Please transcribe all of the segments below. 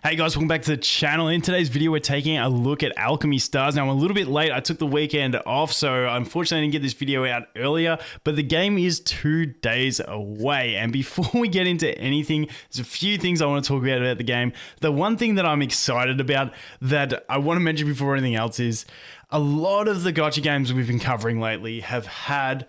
Hey guys, welcome back to the channel. In today's video, we're taking a look at Alchemy stars. Now, I'm a little bit late. I took the weekend off, so unfortunately I didn't get this video out earlier, but the game is 2 days away. And before we get into anything, there's a few things I want to talk about the game. The one thing that I'm excited about that I want to mention before anything else is a lot of the gacha games we've been covering lately have had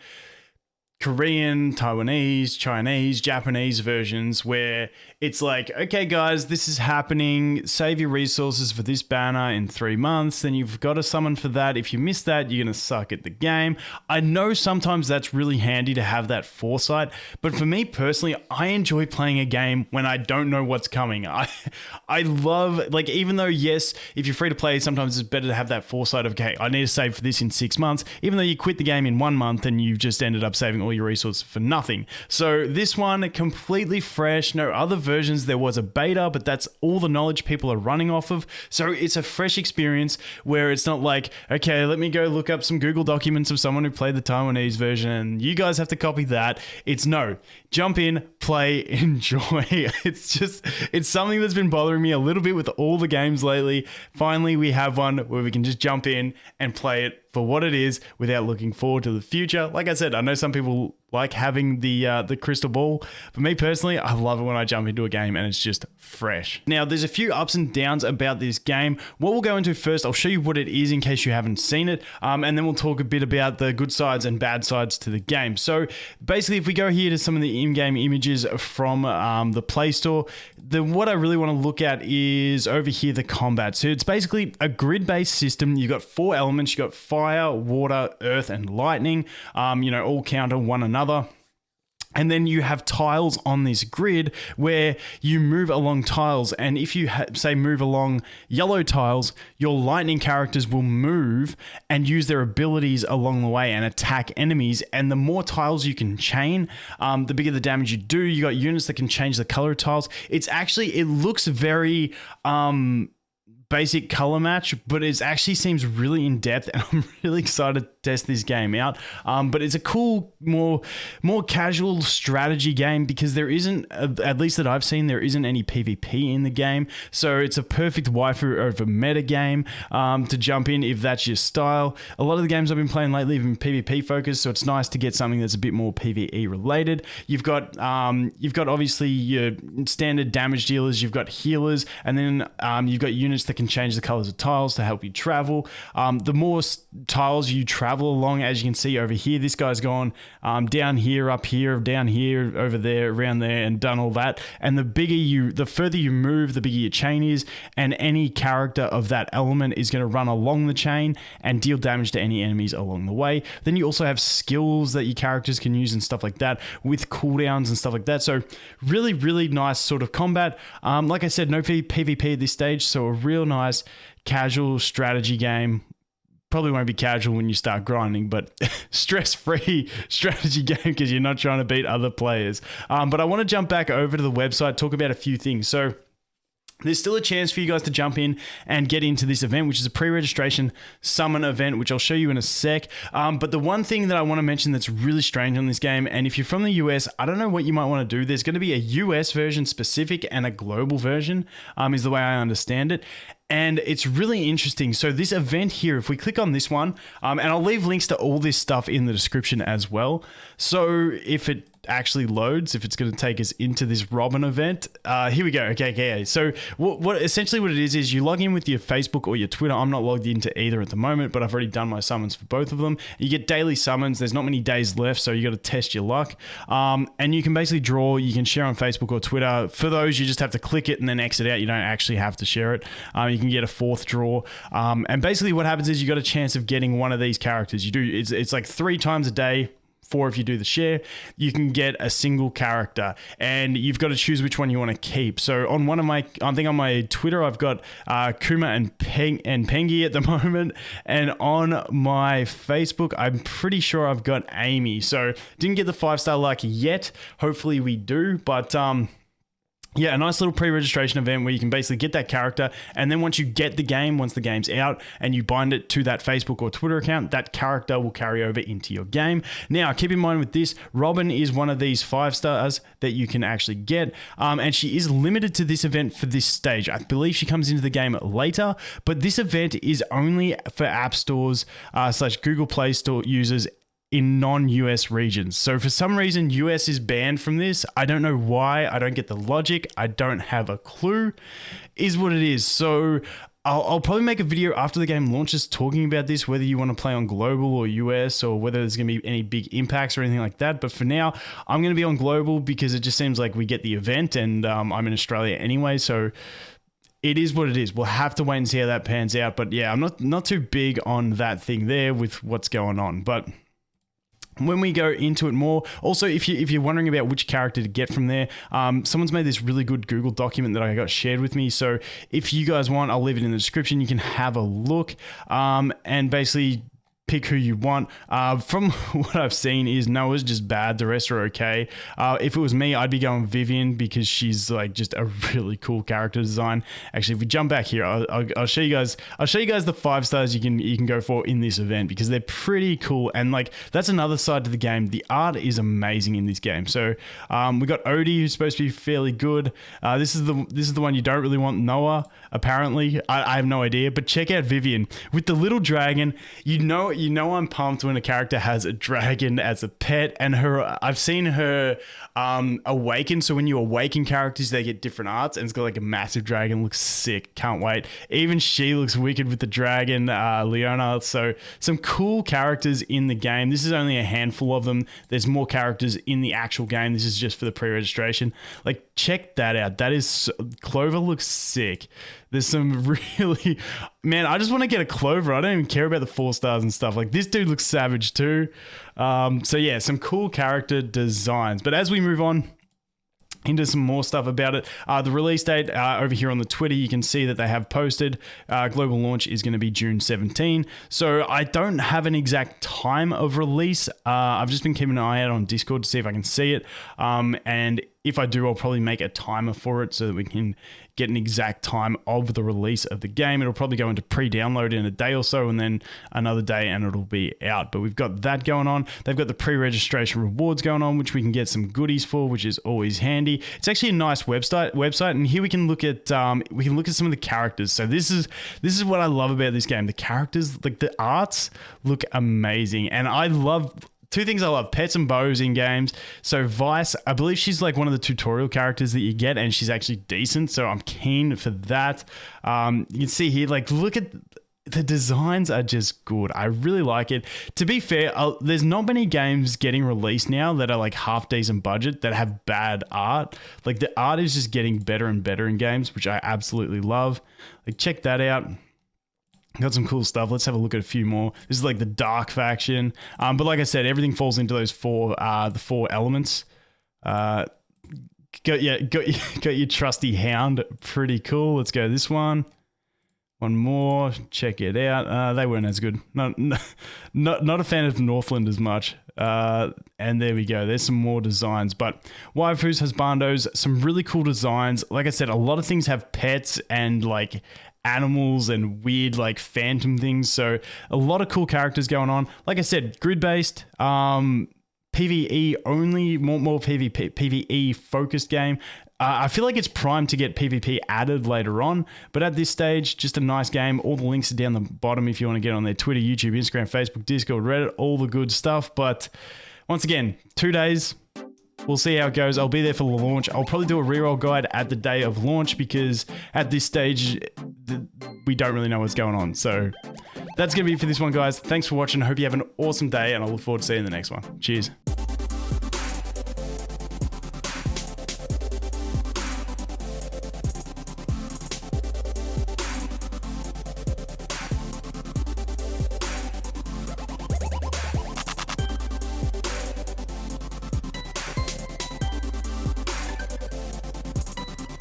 Korean, Taiwanese, Chinese, Japanese versions where it's like, okay guys, this is happening, save your resources for this banner in 3 months, then you've got to summon for that. If you miss that, you're going to suck at the game. I know sometimes that's really handy to have that foresight, but for me personally, I enjoy playing a game when I don't know what's coming. I love, like, even though yes, if you're free to play, sometimes it's better to have that foresight of, okay, I need to save for this in 6 months, even though you quit the game in 1 month and you've just ended up saving all your resources for nothing. So this one, completely fresh, no other versions. There was a beta, but that's all the knowledge people are running off of. So it's a fresh experience where it's not like, okay, let me go look up some Google documents of someone who played the Taiwanese version and you guys have to copy that. It's no, jump in, play, enjoy. It's something that's been bothering me a little bit with all the games lately. Finally, we have one where we can just jump in and play it for what it is without looking forward to the future. Like I said, I know some people like having the crystal ball. For me personally, I love it when I jump into a game and it's just fresh. Now, there's a few ups and downs about this game. What we'll go into first, I'll show you what it is in case you haven't seen it, and then we'll talk a bit about the good sides and bad sides to the game. So basically, if we go here to some of the in-game images from the Play Store, what I really want to look at is over here, the combat. So it's basically a grid-based system. You've got 4 elements. You've got fire, water, earth, and lightning, all counter one another. And then you have tiles on this grid where you move along tiles. And if you say move along yellow tiles, your lightning characters will move and use their abilities along the way and attack enemies. And the more tiles you can chain, the bigger the damage you do. You got units that can change the color of tiles. It looks very basic color match, but it actually seems really in depth, and I'm really excited to test this game out. But it's a cool, more casual strategy game because there isn't, at least that I've seen, there isn't any PvP in the game. So it's a perfect waifu over meta game to jump in if that's your style. A lot of the games I've been playing lately have been PvP focused, so it's nice to get something that's a bit more PvE related. You've got obviously your standard damage dealers, you've got healers, and then you've got units that can change the colors of tiles to help you travel. The more tiles you travel along, as you can see over here, this guy's gone down here, up here, down here, over there, around there, and done all that. And the further you move, the bigger your chain is, and any character of that element is going to run along the chain and deal damage to any enemies along the way. Then you also have skills that your characters can use and stuff like that with cooldowns and stuff like that. So really, really nice sort of combat. Like I said, no PvP at this stage, so a real nice casual strategy game. Probably won't be casual when you start grinding, but stress-free strategy game because you're not trying to beat other players. But I want to jump back over to the website, talk about a few things. So there's still a chance for you guys to jump in and get into this event, which is a pre-registration summon event, which I'll show you in a sec. But the one thing that I want to mention that's really strange on this game, and if you're from the US, I don't know what you might want to do. There's going to be a US version specific and a global version, is the way I understand it. And it's really interesting. So this event here, if we click on this one, and I'll leave links to all this stuff in the description as well. So if it actually loads, if it's going to take us into this Robin event, here we go. Okay. So what essentially what it is you log in with your Facebook or your Twitter. I'm not logged into either at the moment, but I've already done my summons for both of them. You get daily summons. There's not many days left, so you got to test your luck. And you can basically draw. You can share on Facebook or Twitter. For those, you just have to click it and then exit out. You don't actually have to share it. You can get a 4th draw. And basically what happens is you got a chance of getting one of these characters. You do. It's like 3 times a day. 4 if you do the share, you can get a single character and you've got to choose which one you want to keep. So on one of my, I think on my Twitter, I've got Kuma and Pengi at the moment. And on my Facebook, I'm pretty sure I've got Amy. So didn't get the 5-star luck yet. Hopefully we do, but yeah, a nice little pre-registration event where you can basically get that character, and then once you get the game, once the game's out, and you bind it to that Facebook or Twitter account, that character will carry over into your game. Now, keep in mind with this, Robin is one of these 5 stars that you can actually get, and she is limited to this event for this stage. I believe she comes into the game later, but this event is only for App Stores / Google Play Store users in non-US regions. So for some reason, US is banned from this. I don't know why. I don't get the logic. I don't have a clue. Is what it is. So I'll probably make a video after the game launches talking about this, whether you want to play on global or US, or whether there's going to be any big impacts or anything like that. But for now, I'm going to be on global because it just seems like we get the event, and I'm in Australia anyway. So it is what it is. We'll have to wait and see how that pans out. But yeah, I'm not too big on that thing there with what's going on. But when we go into it more, also if you're wondering about which character to get from there, someone's made this really good Google document that I got shared with me. So if you guys want, I'll leave it in the description. You can have a look and basically pick who you want. From what I've seen is Noah's just bad. The rest are okay. If it was me, I'd be going Vivian because she's like just a really cool character design. Actually, if we jump back here, I'll show you guys. I'll show you guys the 5 stars you can go for in this event because they're pretty cool. And like that's another side to the game. The art is amazing in this game. So we got Odie, who's supposed to be fairly good. This is the one you don't really want, Noah. Apparently, I have no idea. But check out Vivian with the little dragon. You know I'm pumped when a character has a dragon as a pet, and I've seen her awaken. So when you awaken characters, they get different arts, and it's got like a massive dragon. Looks sick. Can't wait. Even she looks wicked with the dragon, Leona. So some cool characters in the game. This is only a handful of them. There's more characters in the actual game. This is just for the pre-registration. Like, check that out. That is Clover looks sick. There's some really, man, I just want to get a Clover. I don't even care about the 4 stars and stuff. Like, this dude looks savage too. So yeah, some cool character designs. But as we move on into some more stuff about it, the release date over here on the Twitter, you can see that they have posted global launch is going to be June 17. So I don't have an exact time of release. I've just been keeping an eye out on Discord to see if I can see it. And if I do, I'll probably make a timer for it so that we can get an exact time of the release of the game. It'll probably go into pre-download in a day or so, and then another day and it'll be out. But we've got that going on. They've got the pre-registration rewards going on, which we can get some goodies for, which is always handy. It's actually a nice website, and here we can look at some of the characters. So this is what I love about this game. The characters, like the arts, look amazing, and I love 2 things I love: pets and bows in games. So Vice, I believe she's like one of the tutorial characters that you get, and she's actually decent. So I'm keen for that. You can see here, like, look at the designs are just good. I really like it. To be fair, there's not many games getting released now that are like half decent budget that have bad art. Like, the art is just getting better and better in games, which I absolutely love. Like, check that out. Got some cool stuff. Let's have a look at a few more. This is like the dark faction. But like I said, everything falls into those the 4 elements. Got your trusty hound. Pretty cool. Let's go this one. One more. Check it out. They weren't as good. Not a fan of Northland as much. And there we go. There's some more designs. But waifus, husbandos, some really cool designs. Like I said, a lot of things have pets and like animals and weird like phantom things. So a lot of cool characters going on. Like I said, grid-based, PvE only, more PvE focused game. I feel like it's primed to get PvP added later on, but at this stage, just a nice game. All the links are down the bottom if you want to get on their Twitter, YouTube, Instagram, Facebook, Discord, Reddit, all the good stuff. But once again, 2 days. We'll see how it goes. I'll be there for the launch. I'll probably do a reroll guide at the day of launch because at this stage, we don't really know what's going on. So that's going to be it for this one, guys. Thanks for watching. I hope you have an awesome day, and I look forward to seeing you in the next one. Cheers.